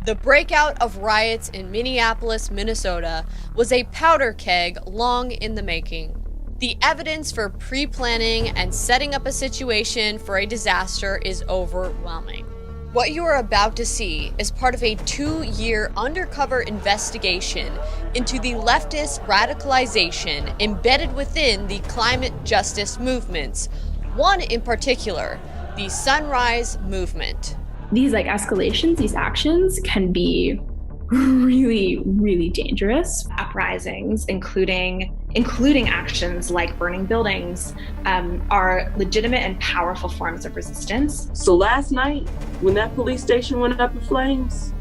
The breakout of riots in Minneapolis, Minnesota was a powder keg long in the making. The evidence for pre-planning and setting up a situation for a disaster is overwhelming. What you are about to see is part of a 2-year undercover investigation into the leftist radicalization embedded within the climate justice movements, one in particular, the Sunrise Movement. These escalations, these actions can be really, really dangerous. Uprisings, including actions like burning buildings, are legitimate and powerful forms of resistance. So last night, when that police station went up in flames,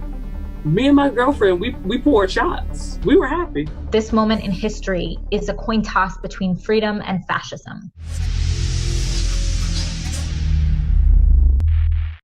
me and my girlfriend, we poured shots. We were happy. This moment in history is a coin toss between freedom and fascism.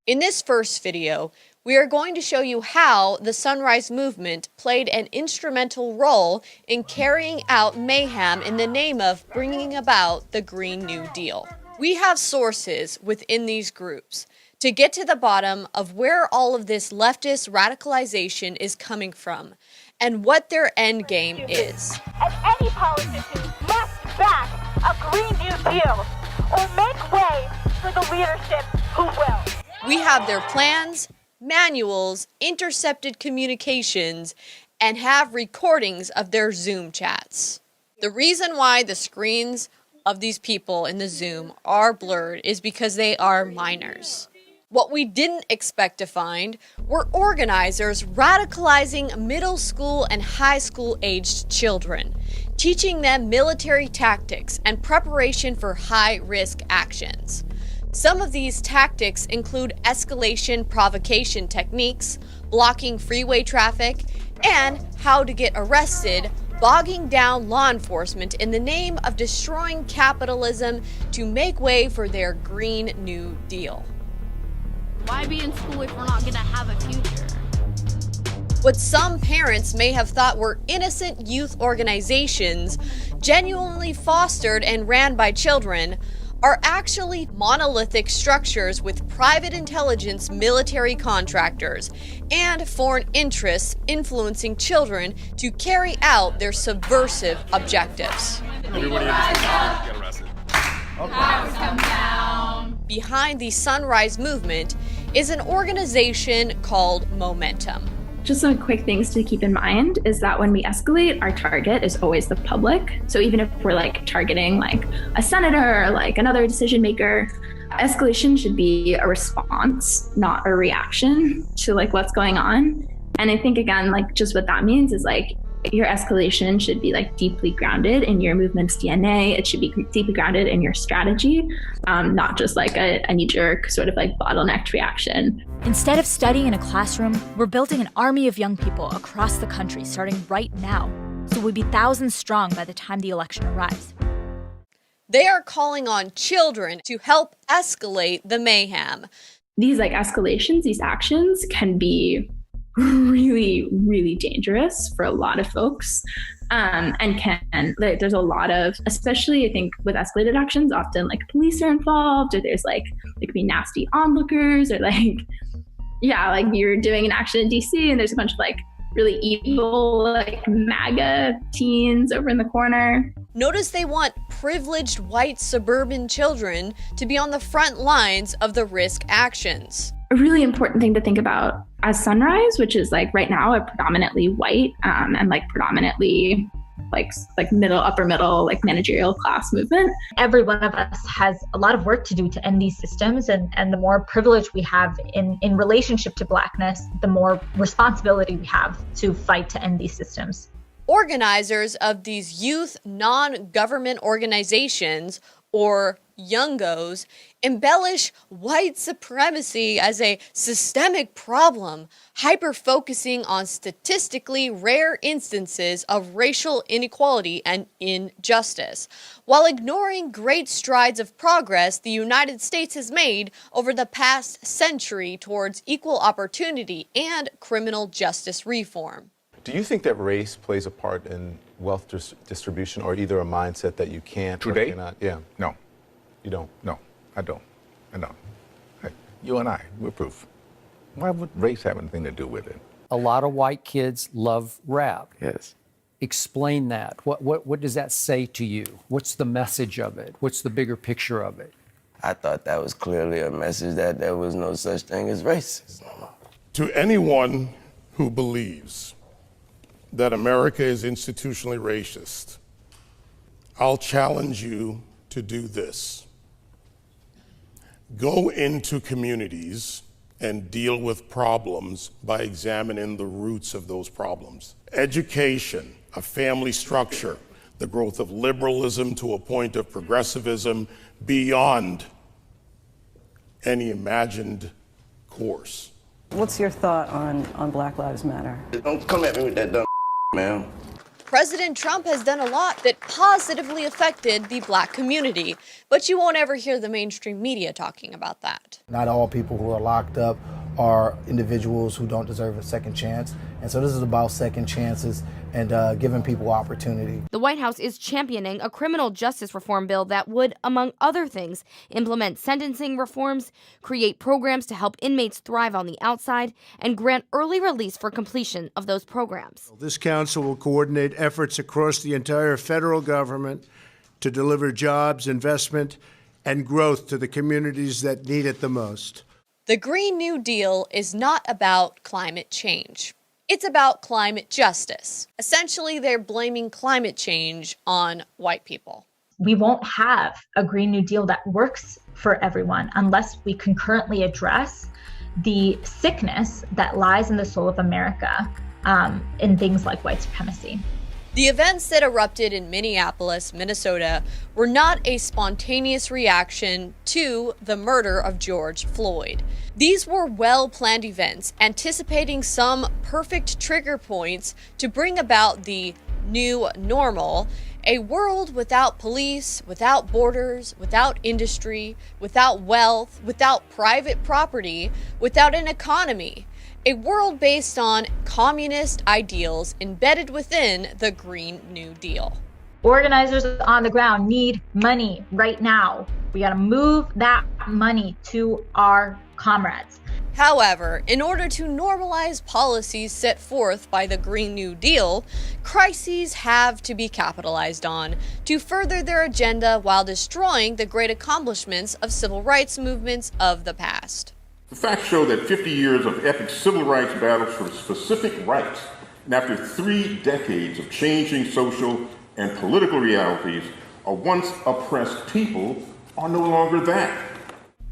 In this first video, we are going to show you how the Sunrise Movement played an instrumental role in carrying out mayhem in the name of bringing about the Green New Deal. We have sources within these groups to get to the bottom of where all of this leftist radicalization is coming from and what their end game is. And any politician must back a Green New Deal or make way for the leadership who will. We have their plans, manuals, intercepted communications, and have recordings of their Zoom chats. The reason why the screens of these people in the Zoom are blurred is because they are minors. What we didn't expect to find were organizers radicalizing middle school and high school aged children, teaching them military tactics and preparation for high-risk actions. Some of these tactics include escalation provocation techniques, blocking freeway traffic, and how to get arrested, bogging down law enforcement in the name of destroying capitalism to make way for their Green New Deal. Why be in school if we're not going to have a future? What some parents may have thought were innocent youth organizations, genuinely fostered and ran by children, are actually monolithic structures with private intelligence military contractors and foreign interests influencing children to carry out their subversive objectives. Everybody get arrested. Powers come down. Behind the Sunrise Movement is an organization called Momentum. Just some quick things to keep in mind is that when we escalate, our target is always the public. So even if we're targeting a senator or another decision maker, escalation should be a response, not a reaction to what's going on. And I think again, just what that means is your escalation should be deeply grounded in your movement's DNA. It should be deeply grounded in your strategy, not just a knee-jerk sort of bottlenecked reaction. Instead of studying in a classroom, we're building an army of young people across the country starting right now. So we'll be thousands strong by the time the election arrives. They are calling on children to help escalate the mayhem. These escalations, these actions can be really, really dangerous for a lot of folks. There's a lot of, especially I think with escalated actions, often police are involved, or there's there could be nasty onlookers, or you're doing an action in DC and there's a bunch of really evil MAGA teens over in the corner. Notice they want privileged white suburban children to be on the front lines of the risk actions. A really important thing to think about as Sunrise, which is right now a predominantly white and predominantly middle, upper middle, managerial class movement. Every one of us has a lot of work to do to end these systems, and the more privilege we have in relationship to Blackness, the more responsibility we have to fight to end these systems. Organizers of these youth non-government organizations, or Youngos, embellish white supremacy as a systemic problem, hyper-focusing on statistically rare instances of racial inequality and injustice, while ignoring great strides of progress the United States has made over the past century towards equal opportunity and criminal justice reform. Do you think that race plays a part in wealth distribution, or either a mindset that you can't or Today? cannot? Yeah. No. You don't? No, I don't. I don't. Hey, you and I, we're proof. Why would race have anything to do with it? A lot of white kids love rap. Yes. Explain that. What does that say to you? What's the message of it? What's the bigger picture of it? I thought that was clearly a message that there was no such thing as racism. To anyone who believes that America is institutionally racist, I'll challenge you to do this. Go into communities and deal with problems by examining the roots of those problems. Education, a family structure, the growth of liberalism to a point of progressivism beyond any imagined course. What's your thought on Black Lives Matter? Don't come at me with that dumb man. President Trump has done a lot that positively affected the black community, but you won't ever hear the mainstream media talking about that. Not all people who are locked up are individuals who don't deserve a second chance. And so this is about second chances and giving people opportunity. The White House is championing a criminal justice reform bill that would, among other things, implement sentencing reforms, create programs to help inmates thrive on the outside, and grant early release for completion of those programs. This council will coordinate efforts across the entire federal government to deliver jobs, investment, and growth to the communities that need it the most. The Green New Deal is not about climate change. It's about climate justice. Essentially, they're blaming climate change on white people. We won't have a Green New Deal that works for everyone unless we concurrently address the sickness that lies in the soul of America in things like white supremacy. The events that erupted in Minneapolis, Minnesota, were not a spontaneous reaction to the murder of George Floyd. These were well-planned events, anticipating some perfect trigger points to bring about the new normal, a world without police, without borders, without industry, without wealth, without private property, without an economy. A world based on communist ideals embedded within the Green New Deal. Organizers on the ground need money right now. We got to move that money to our comrades. However, in order to normalize policies set forth by the Green New Deal, crises have to be capitalized on to further their agenda while destroying the great accomplishments of civil rights movements of the past. The facts show that 50 years of epic civil rights battles for specific rights, and after 3 decades of changing social and political realities, a once oppressed people are no longer that.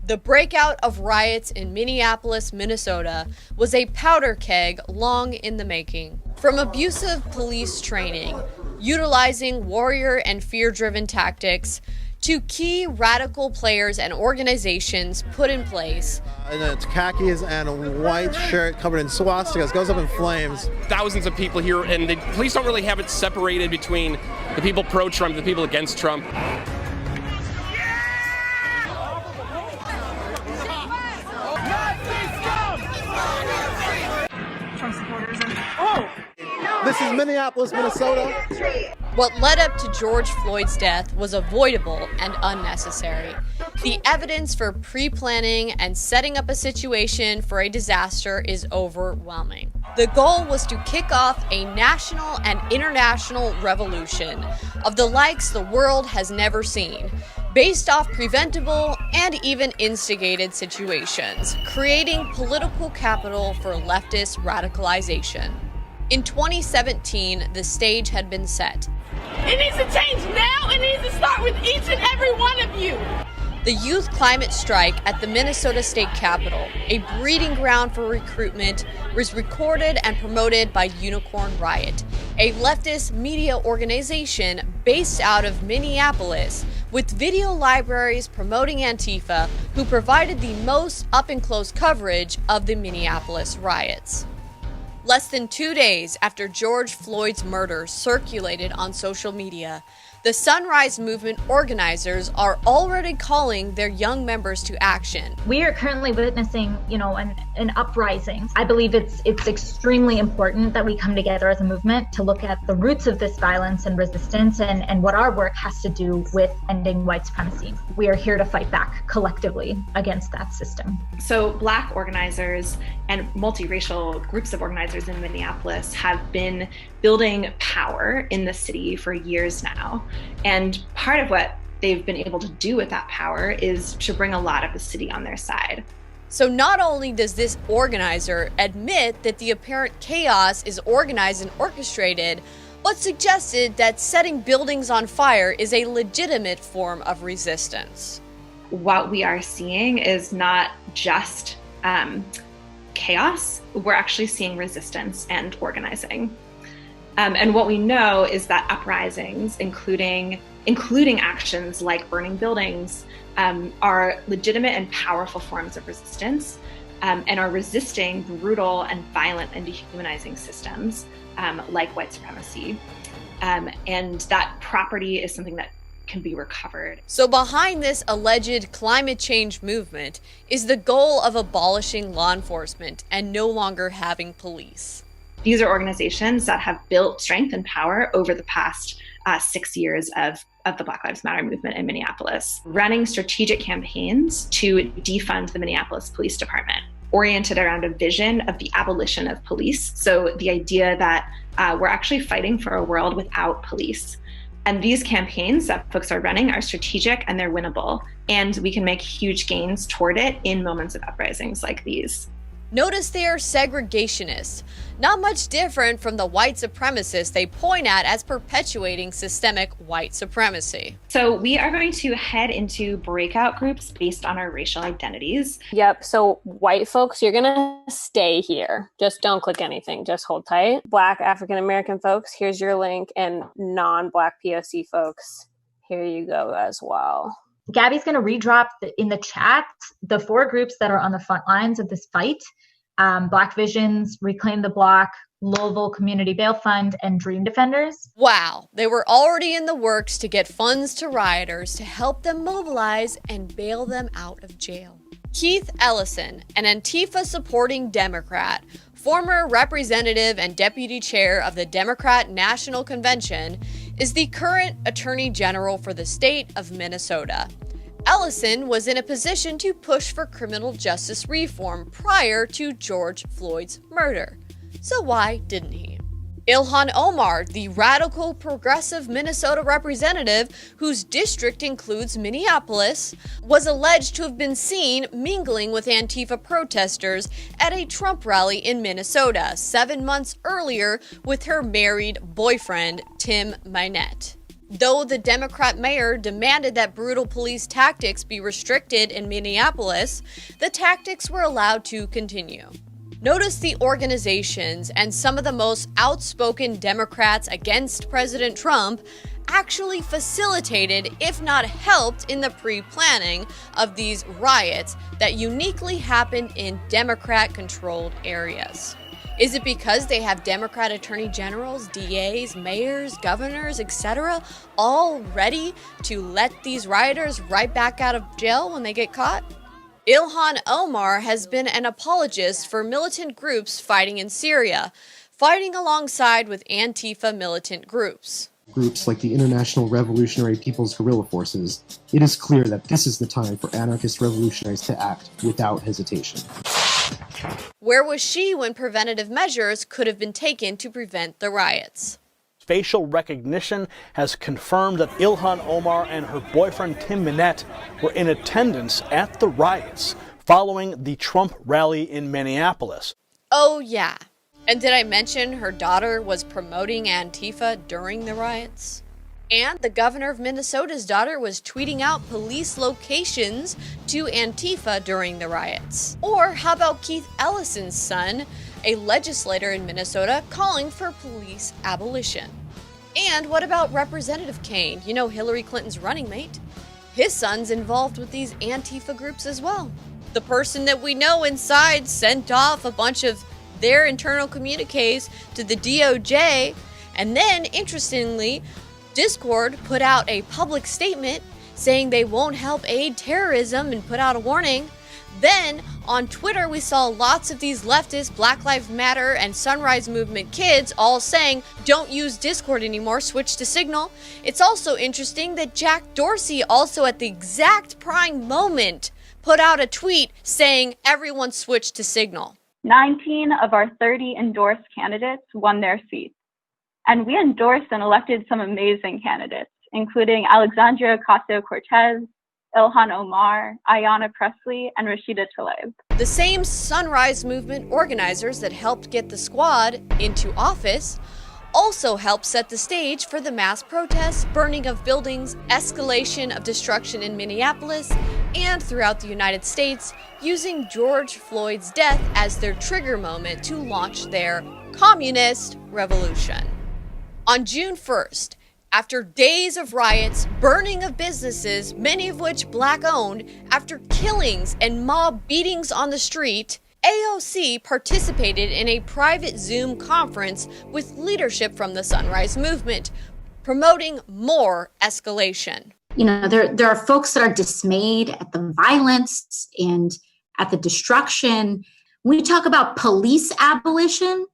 The breakout of riots in Minneapolis, Minnesota was a powder keg long in the making. From abusive police training, utilizing warrior and fear-driven tactics, to key radical players and organizations put in place. And it's khakis and a white shirt covered in swastikas, goes up in flames. Thousands of people here, and the police don't really have it separated between the people pro-Trump and the people against Trump. This is Minneapolis, Minnesota. What led up to George Floyd's death was avoidable and unnecessary. The evidence for pre-planning and setting up a situation for a disaster is overwhelming. The goal was to kick off a national and international revolution of the likes the world has never seen, based off preventable and even instigated situations, creating political capital for leftist radicalization. In 2017, the stage had been set. It needs to change now. It needs to start with each and every one of you. The youth climate strike at the Minnesota State Capitol, a breeding ground for recruitment, was recorded and promoted by Unicorn Riot, a leftist media organization based out of Minneapolis, with video libraries promoting Antifa, who provided the most up-and-close coverage of the Minneapolis riots. Less than 2 days after George Floyd's murder circulated on social media, The Sunrise Movement organizers are already calling their young members to action. We are currently witnessing, an uprising. I believe it's extremely important that we come together as a movement to look at the roots of this violence and resistance and what our work has to do with ending white supremacy. We are here to fight back collectively against that system. So Black organizers and multiracial groups of organizers in Minneapolis have been building power in the city for years now. And part of what they've been able to do with that power is to bring a lot of the city on their side. So not only does this organizer admit that the apparent chaos is organized and orchestrated, but suggested that setting buildings on fire is a legitimate form of resistance. What we are seeing is not just chaos, we're actually seeing resistance and organizing. And what we know is that uprisings, including actions like burning buildings, are legitimate and powerful forms of resistance and are resisting brutal and violent and dehumanizing systems like white supremacy. And that property is something that can be recovered. So behind this alleged climate change movement is the goal of abolishing law enforcement and no longer having police. These are organizations that have built strength and power over the past 6 years of the Black Lives Matter movement in Minneapolis, running strategic campaigns to defund the Minneapolis Police Department, oriented around a vision of the abolition of police. So the idea that we're actually fighting for a world without police. And these campaigns that folks are running are strategic and they're winnable. And we can make huge gains toward it in moments of uprisings like these. Notice they are segregationists, not much different from the white supremacists they point at as perpetuating systemic white supremacy. So we are going to head into breakout groups based on our racial identities. Yep, so white folks, you're gonna stay here. Just don't click anything, just hold tight. Black African American folks, here's your link, and non-Black POC folks, here you go as well. Gabby's going to redrop in the chat the 4 groups that are on the front lines of this fight. Black Visions, Reclaim the Block, Louisville Community Bail Fund, and Dream Defenders. Wow, they were already in the works to get funds to rioters to help them mobilize and bail them out of jail. Keith Ellison, an Antifa-supporting Democrat, former representative and deputy chair of the Democrat National Convention, is the current Attorney General for the state of Minnesota. Ellison was in a position to push for criminal justice reform prior to George Floyd's murder. So why didn't he? Ilhan Omar, the radical progressive Minnesota representative whose district includes Minneapolis, was alleged to have been seen mingling with Antifa protesters at a Trump rally in Minnesota 7 months earlier with her married boyfriend, Tim Minette. Though the Democrat mayor demanded that brutal police tactics be restricted in Minneapolis, the tactics were allowed to continue. Notice the organizations and some of the most outspoken Democrats against President Trump actually facilitated, if not helped, in the pre-planning of these riots that uniquely happened in Democrat-controlled areas. Is it because they have Democrat attorney generals, DAs, mayors, governors, etc., all ready to let these rioters right back out of jail when they get caught? Ilhan Omar has been an apologist for militant groups fighting in Syria, fighting alongside with Antifa militant groups. Groups like the International Revolutionary People's Guerrilla Forces, it is clear that this is the time for anarchist revolutionaries to act without hesitation. Where was she when preventative measures could have been taken to prevent the riots? Facial recognition has confirmed that Ilhan Omar and her boyfriend Tim Minette were in attendance at the riots following the Trump rally in Minneapolis. Oh yeah, and did I mention her daughter was promoting Antifa during the riots? And the governor of Minnesota's daughter was tweeting out police locations to Antifa during the riots. Or how about Keith Ellison's son, a legislator in Minnesota, calling for police abolition? And what about Representative Kaine, Hillary Clinton's running mate? His son's involved with these Antifa groups as well. The person that we know inside sent off a bunch of their internal communiques to the DOJ, and then, interestingly, Discord put out a public statement saying they won't help aid terrorism and put out a warning. Then, on Twitter, we saw lots of these leftist Black Lives Matter and Sunrise Movement kids all saying, don't use Discord anymore, switch to Signal. It's also interesting that Jack Dorsey also at the exact prime moment put out a tweet saying everyone switch to Signal. 19 of our 30 endorsed candidates won their seats. And we endorsed and elected some amazing candidates, including Alexandria Ocasio-Cortez, Ilhan Omar, Ayanna Pressley, and Rashida Tlaib. The same Sunrise Movement organizers that helped get the squad into office also helped set the stage for the mass protests, burning of buildings, escalation of destruction in Minneapolis and throughout the United States, using George Floyd's death as their trigger moment to launch their communist revolution. On June 1st, after days of riots, burning of businesses, many of which Black-owned, after killings and mob beatings on the street, AOC participated in a private Zoom conference with leadership from the Sunrise Movement, promoting more escalation. You know, there are folks that are dismayed at the violence and at the destruction. When we talk about police abolition,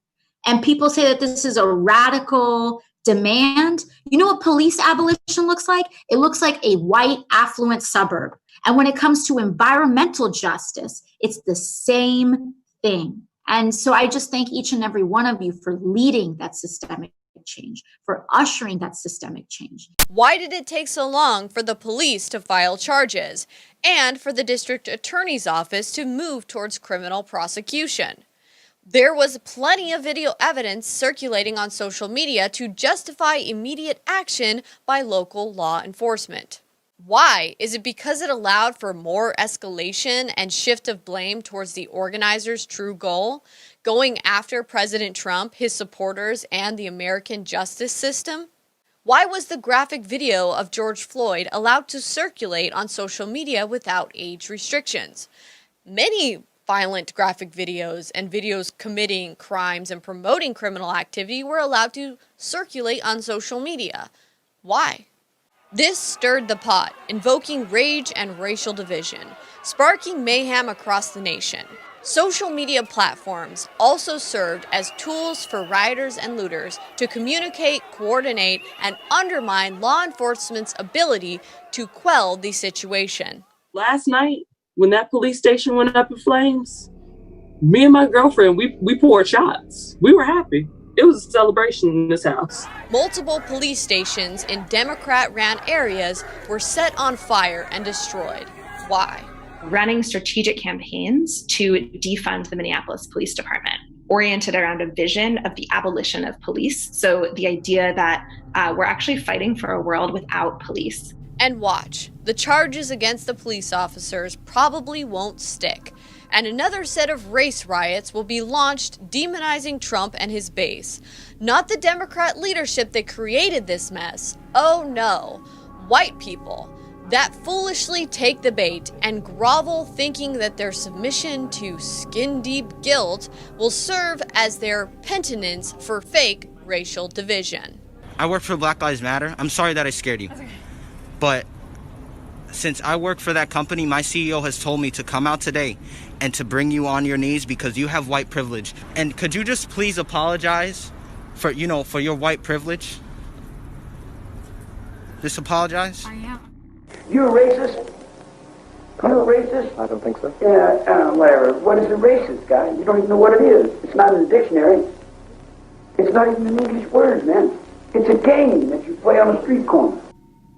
and people say that this is a radical demand, you know what police abolition looks like? It looks like a white, affluent suburb. And when it comes to environmental justice, it's the same thing. And so I just thank each and every one of you for leading that systemic change, for ushering that systemic change. Why did it take so long for the police to file charges and for the district attorney's office to move towards criminal prosecution? There was plenty of video evidence circulating on social media to justify immediate action by local law enforcement. Why? Is it because it allowed for more escalation and shift of blame towards the organizers' true goal, going after President Trump, his supporters, and the American justice system? Why was the graphic video of George Floyd allowed to circulate on social media without age restrictions? Many violent graphic videos and videos committing crimes and promoting criminal activity were allowed to circulate on social media. Why? This stirred the pot, invoking rage and racial division, sparking mayhem across the nation. Social media platforms also served as tools for rioters and looters to communicate, coordinate, and undermine law enforcement's ability to quell the situation. Last night, when that police station went up in flames, me and my girlfriend, we poured shots. We were happy. It was a celebration in this house. Multiple police stations in Democrat-ran areas were set on fire and destroyed. Why? Running strategic campaigns to defund the Minneapolis Police Department, oriented around a vision of the abolition of police. So the idea that we're actually fighting for a world without police. And watch, the charges against the police officers probably won't stick, and another set of race riots will be launched demonizing Trump and his base. Not the Democrat leadership that created this mess. Oh no, white people that foolishly take the bait and grovel thinking that their submission to skin-deep guilt will serve as their penitence for fake racial division. I work for Black Lives Matter. I'm sorry that I scared you. But since I work for that company, my CEO has told me to come out today and to bring you on your knees because you have white privilege. And could you just please apologize for your white privilege? Just apologize? I am. You're a racist? You're a racist? I don't think so. Yeah, whatever. What is a racist, guy? You don't even know what it is. It's not in the dictionary. It's not even an English word, man. It's a game that you play on a street corner.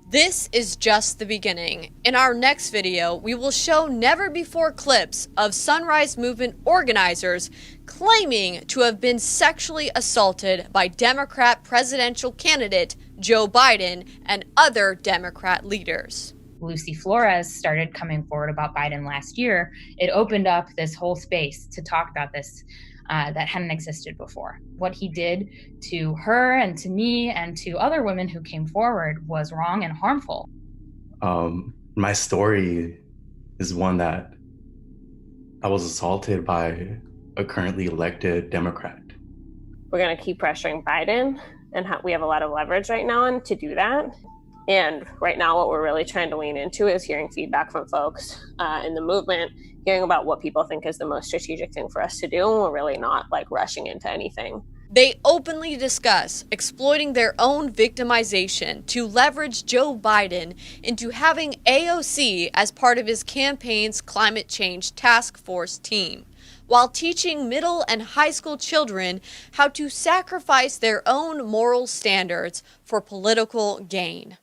This is just the beginning. In our next video, we will show never-before clips of Sunrise Movement organizers claiming to have been sexually assaulted by Democrat presidential candidate Joe Biden and other Democrat leaders. Lucy Flores started coming forward about Biden last year, it opened up this whole space to talk about this that hadn't existed before. What he did to her and to me and to other women who came forward was wrong and harmful. My story is one that I was assaulted by a currently elected Democrat. we're going to keep pressuring Biden, and we have a lot of leverage right now to do that. And right now, what we're really trying to lean into is hearing feedback from folks in the movement, hearing about what people think is the most strategic thing for us to do, and we're really not like rushing into anything. They openly discuss exploiting their own victimization to leverage Joe Biden into having AOC as part of his campaign's climate change task force team, while teaching middle and high school children how to sacrifice their own moral standards for political gain.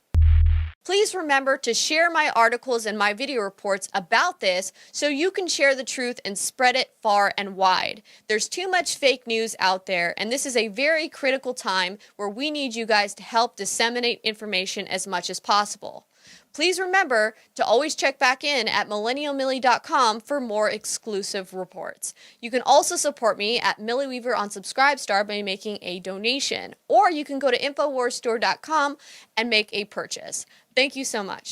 Please remember to share my articles and my video reports about this so you can share the truth and spread it far and wide. There's too much fake news out there, and this is a very critical time where we need you guys to help disseminate information as much as possible. Please remember to always check back in at millennialmillie.com for more exclusive reports. You can also support me at Millie Weaver on Subscribestar by making a donation, or you can go to InfoWarsStore.com and make a purchase. Thank you so much.